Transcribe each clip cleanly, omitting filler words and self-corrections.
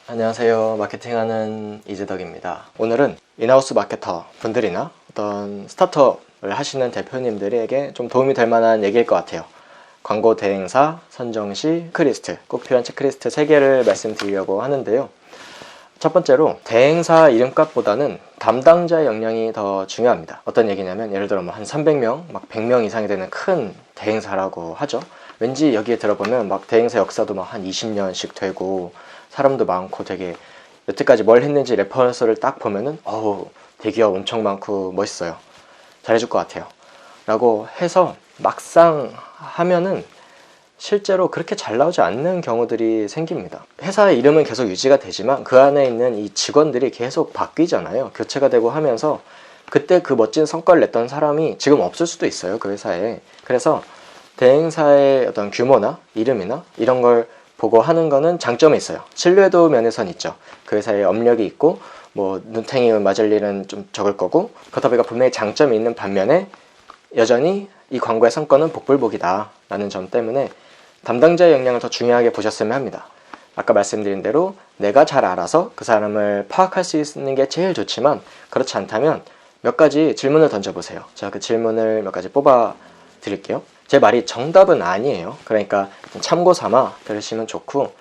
안녕하세요. 마케팅하는 이재덕입니다. 오늘은 인하우스 마케터 분들이나 어떤 스타트업을 하시는 대표님들에게 좀 도움이 될 만한 얘기일 것 같아요. 광고 대행사 선정 시 체크리스트, 꼭 필요한 체크리스트 3개를 말씀드리려고 하는데요. 첫 번째로 대행사 이름값보다는 담당자의 역량이 더 중요합니다. 어떤 얘기냐면 예를 들어 한 300명, 100명 이상이 되는 큰 대행사라고 하죠. 왠지 여기에 들어보면 대행사 역사도 한 20년씩 되고 사람도 많고 되게 여태까지 뭘 했는지 레퍼런스를 딱 보면은 대기업 엄청 많고 멋있어요. 잘해줄 것 같아요. 라고 해서 막상 하면은 실제로 그렇게 잘 나오지 않는 경우들이 생깁니다. 회사의 이름은 계속 유지가 되지만 그 안에 있는 이 직원들이 계속 바뀌잖아요. 교체가 되고 하면서 그때 그 멋진 성과를 냈던 사람이 지금 없을 수도 있어요. 그 회사에. 그래서 대행사의 어떤 규모나 이름이나 이런 걸 보고 하는 거는 장점이 있어요. 신뢰도 면에선 있죠. 그 회사에 업력이 있고 눈탱이 맞을 일은 좀 적을 거고 그렇다 보니까 분명히 장점이 있는 반면에 여전히 이 광고의 성과는 복불복이다 라는 점 때문에 담당자의 역량을 더 중요하게 보셨으면 합니다. 아까 말씀드린 대로 내가 잘 알아서 그 사람을 파악할 수 있는 게 제일 좋지만 그렇지 않다면 몇 가지 질문을 던져보세요. 제가 그 질문을 몇 가지 뽑아 드릴게요. 제 말이 정답은 아니에요. 그러니까 참고 삼아 들으시면 좋고,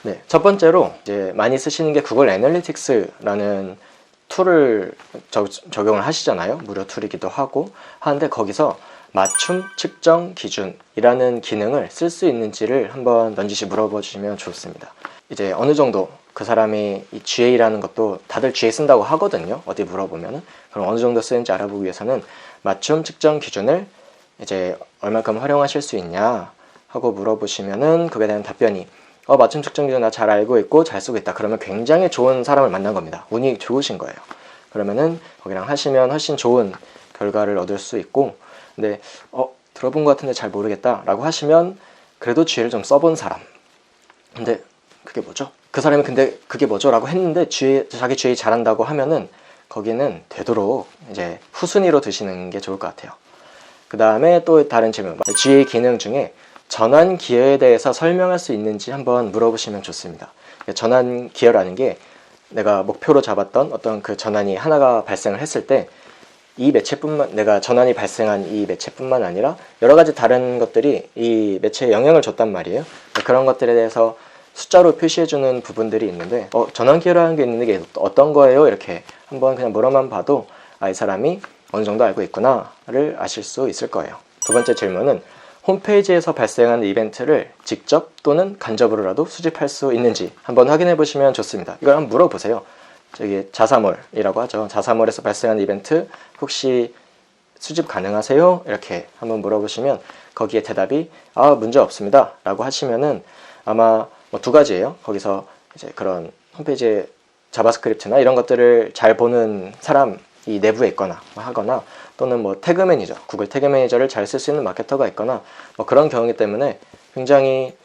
네, 첫 번째로 이제 많이 쓰시는 게 구글 애널리틱스라는 툴을 적용을 하시잖아요. 무료 툴이기도 하고 하는데 거기서 맞춤 측정 기준이라는 기능을 쓸 수 있는지를 한번 넌지시 물어보시면 좋습니다. 이제 어느 정도 그 사람이 이 GA라는 것도 다들 GA 쓴다고 하거든요. 어디 물어보면은. 그럼 어느 정도 쓰는지 알아보기 위해서는 맞춤 측정 기준을 이제 얼마큼 활용하실 수 있냐 하고 물어보시면은 그에 대한 답변이 맞춤 측정 기준 나 잘 알고 있고 잘 쓰고 있다. 그러면 굉장히 좋은 사람을 만난 겁니다. 운이 좋으신 거예요. 그러면은 거기랑 하시면 훨씬 좋은 결과를 얻을 수 있고, 근데 들어본 것 같은데 잘 모르겠다 라고 하시면 그래도 GA를 좀 써본 사람. 근데 그게 뭐죠? 그 사람이 근데 그게 뭐죠? 라고 했는데 자기 GA 잘한다고 하면은 거기는 되도록 이제 후순위로 드시는 게 좋을 것 같아요. 그 다음에 또 다른 질문, GA 기능 중에 전환 기여에 대해서 설명할 수 있는지 한번 물어보시면 좋습니다. 전환 기여라는 게 내가 목표로 잡았던 어떤 그 전환이 하나가 발생을 했을 때 이 매체뿐만, 내가 전환이 발생한 이 매체뿐만 아니라 여러 가지 다른 것들이 이 매체에 영향을 줬단 말이에요. 그런 것들에 대해서 숫자로 표시해주는 부분들이 있는데 전환 기여라는 게 있는데 이게 어떤 거예요? 이렇게 한번 그냥 물어만 봐도 이 사람이 어느 정도 알고 있구나를 아실 수 있을 거예요. 두 번째 질문은 홈페이지에서 발생하는 이벤트를 직접 또는 간접으로라도 수집할 수 있는지 한번 확인해 보시면 좋습니다. 이걸 한번 물어보세요. 저기 자사몰이라고 하죠. 자사몰에서 발생하는 이벤트 혹시 수집 가능하세요? 이렇게 한번 물어보시면 거기에 대답이 문제 없습니다 라고 하시면은 아마 두 가지예요. 거기서 이제 그런 홈페이지에 자바스크립트나 이런 것들을 잘 보는 사람 이 내부에 있거나 하거나 또는 태그 매니저, 구글 태그 매니저를 잘 쓸 수 있는 마케터가 있거나 그런 경우이기 때문에 굉장히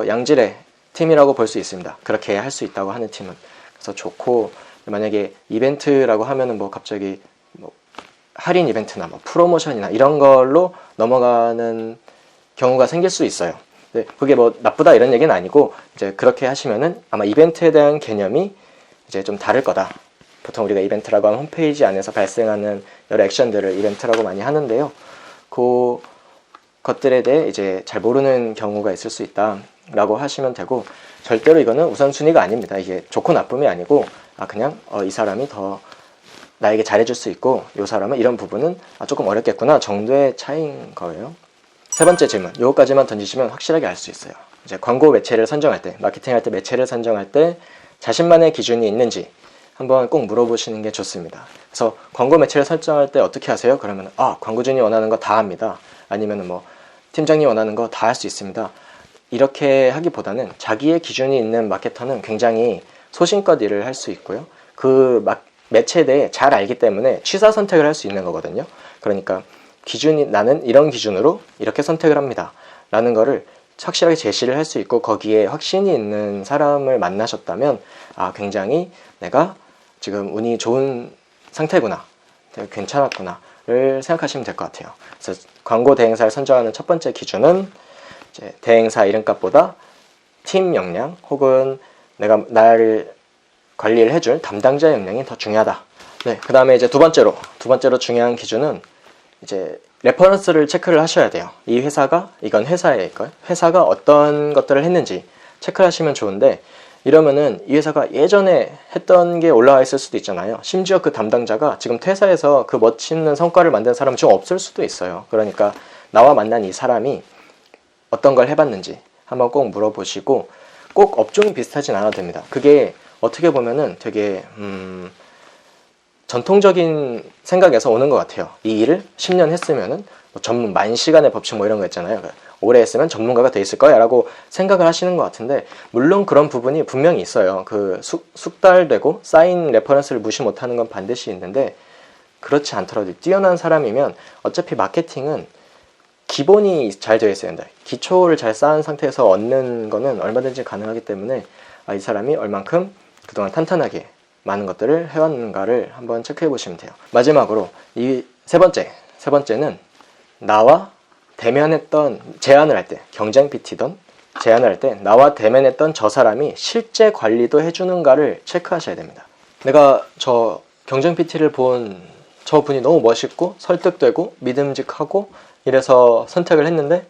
양질의 팀이라고 볼 수 있습니다. 그렇게 할 수 있다고 하는 팀은. 그래서 좋고, 만약에 이벤트라고 하면은 갑자기 할인 이벤트나 프로모션이나 이런 걸로 넘어가는 경우가 생길 수 있어요. 근데 그게 나쁘다 이런 얘기는 아니고 이제 그렇게 하시면은 아마 이벤트에 대한 개념이 이제 좀 다를 거다. 보통 우리가 이벤트라고 하면 홈페이지 안에서 발생하는 여러 액션들을 이벤트라고 많이 하는데요. 그 것들에 대해 이제 잘 모르는 경우가 있을 수 있다라고 하시면 되고, 절대로 이거는 우선순위가 아닙니다. 이게 좋고 나쁨이 아니고 그냥 이 사람이 더 나에게 잘해줄 수 있고 이 사람은 이런 부분은 조금 어렵겠구나 정도의 차이인 거예요. 세 번째 질문, 요거까지만 던지시면 확실하게 알 수 있어요. 이제 광고 매체를 선정할 때, 마케팅할 때 매체를 선정할 때 자신만의 기준이 있는지 한번 꼭 물어보시는 게 좋습니다. 그래서 광고 매체를 설정할 때 어떻게 하세요? 그러면 광고주님이 원하는 거 다 합니다. 아니면 팀장님이 원하는 거 다 할 수 있습니다. 이렇게 하기보다는 자기의 기준이 있는 마케터는 굉장히 소신껏 일을 할 수 있고요. 그 매체에 대해 잘 알기 때문에 취사 선택을 할 수 있는 거거든요. 그러니까 나는 이런 기준으로 이렇게 선택을 합니다 라는 거를 확실하게 제시를 할 수 있고 거기에 확신이 있는 사람을 만나셨다면 굉장히 내가 지금 운이 좋은 상태구나, 되게 괜찮았구나를 생각하시면 될 것 같아요. 그래서 광고 대행사를 선정하는 첫 번째 기준은 이제 대행사 이름값보다 팀 역량 혹은 내가 나를 관리를 해줄 담당자의 역량이 더 중요하다. 네, 그 다음에 이제 두 번째로 중요한 기준은 이제 레퍼런스를 체크를 하셔야 돼요. 이 회사가, 이건 회사일까요? 회사가 어떤 것들을 했는지 체크를 하시면 좋은데, 이러면은 이 회사가 예전에 했던 게 올라와 있을 수도 있잖아요. 심지어 그 담당자가 지금 퇴사해서 그 멋있는 성과를 만든 사람은 좀 없을 수도 있어요. 그러니까 나와 만난 이 사람이 어떤 걸 해봤는지 한번 꼭 물어보시고, 꼭 업종이 비슷하진 않아도 됩니다. 그게 어떻게 보면은 되게 전통적인 생각에서 오는 것 같아요. 이 일을 10년 했으면은 뭐 전문 만시간의 법칙 뭐 이런 거 있잖아요. 오래 했으면 전문가가 돼 있을 거야 라고 생각을 하시는 것 같은데, 물론 그런 부분이 분명히 있어요. 그 숙달되고 쌓인 레퍼런스를 무시 못하는 건 반드시 있는데, 그렇지 않더라도 뛰어난 사람이면 어차피 마케팅은 기본이 잘 되어 있어야 된다. 기초를 잘 쌓은 상태에서 얻는 거는 얼마든지 가능하기 때문에 이 사람이 얼만큼 그동안 탄탄하게 많은 것들을 해왔는가를 한번 체크해 보시면 돼요. 마지막으로 이 세 번째는 나와 대면했던, 제안을 할 때, 경쟁 PT든 제안을 할 때 나와 대면했던 저 사람이 실제 관리도 해주는가를 체크하셔야 됩니다. 내가 저 경쟁 PT를 본 저 분이 너무 멋있고 설득되고 믿음직하고 이래서 선택을 했는데,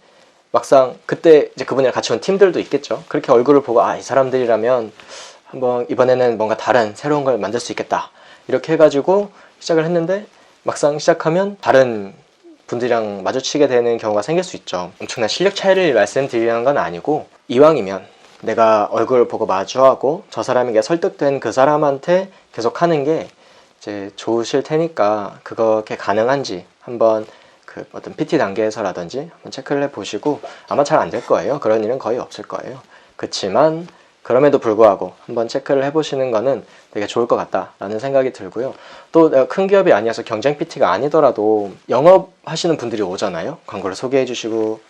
막상 그때 이제 그분이랑 같이 온 팀들도 있겠죠. 그렇게 얼굴을 보고 이 사람들이라면 한번 이번에는 뭔가 다른 새로운 걸 만들 수 있겠다 이렇게 해가지고 시작을 했는데, 막상 시작하면 다른 분들이랑 마주치게 되는 경우가 생길 수 있죠. 엄청난 실력 차이를 말씀드리는 건 아니고, 이왕이면 내가 얼굴을 보고 마주하고 저 사람에게 설득된 그 사람한테 계속 하는 게 이제 좋으실 테니까, 그렇게 가능한지 한번 그 어떤 PT 단계에서라든지 한번 체크를 해보시고, 아마 잘 안 될 거예요. 그런 일은 거의 없을 거예요. 그렇지만 그럼에도 불구하고 한번 체크를 해보시는 거는 되게 좋을 것 같다라는 생각이 들고요. 또 내가 큰 기업이 아니어서 경쟁 PT가 아니더라도 영업하시는 분들이 오잖아요. 광고를 소개해 주시고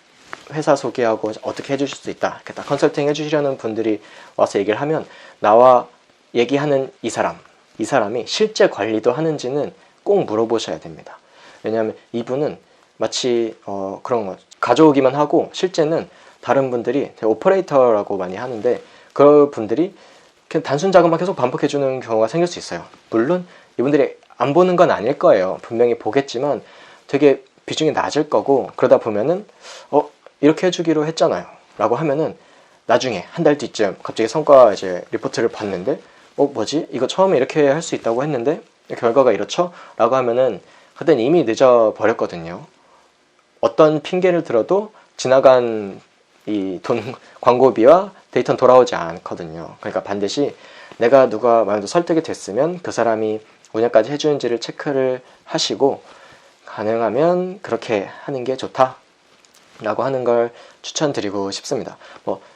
회사 소개하고 어떻게 해주실 수 있다, 이렇게 딱 컨설팅 해주시려는 분들이 와서 얘기를 하면, 나와 얘기하는 이 사람이 실제 관리도 하는지는 꼭 물어보셔야 됩니다. 왜냐하면 이분은 마치 그런 거 가져오기만 하고, 실제는 다른 분들이 오퍼레이터라고 많이 하는데, 그 분들이 그냥 단순 작업만 계속 반복해주는 경우가 생길 수 있어요. 물론 이분들이 안 보는 건 아닐 거예요. 분명히 보겠지만 되게 비중이 낮을 거고, 그러다 보면은 이렇게 해주기로 했잖아요 라고 하면은 나중에 한 달 뒤쯤 갑자기 성과 이제 리포트를 봤는데, 뭐지? 이거 처음에 이렇게 할 수 있다고 했는데 결과가 이렇죠? 라고 하면은 그때는 이미 늦어 버렸거든요. 어떤 핑계를 들어도 지나간 이 광고비와 데이터는 돌아오지 않거든요. 그러니까 반드시 내가 누가 만약에 설득이 됐으면 그 사람이 운영까지 해주는지를 체크를 하시고, 가능하면 그렇게 하는 게 좋다 라고 하는 걸 추천드리고 싶습니다.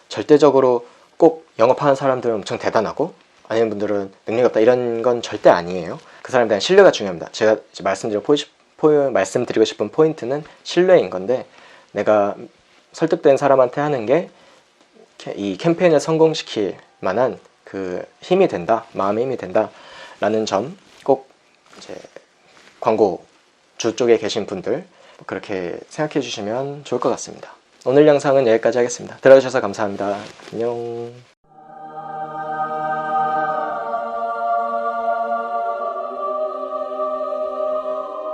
절대적으로 꼭 영업하는 사람들은 엄청 대단하고 아니면 분들은 능력이 없다 이런 건 절대 아니에요. 그 사람에 대한 신뢰가 중요합니다. 제가 말씀드리고 싶은 포인트는 신뢰인 건데, 내가 설득된 사람한테 하는 게 이 캠페인을 성공시킬 만한 그 힘이 된다, 마음의 힘이 된다 라는 점 꼭 이제 광고주 쪽에 계신 분들 그렇게 생각해 주시면 좋을 것 같습니다. 오늘 영상은 여기까지 하겠습니다. 들어주셔서 감사합니다. 안녕.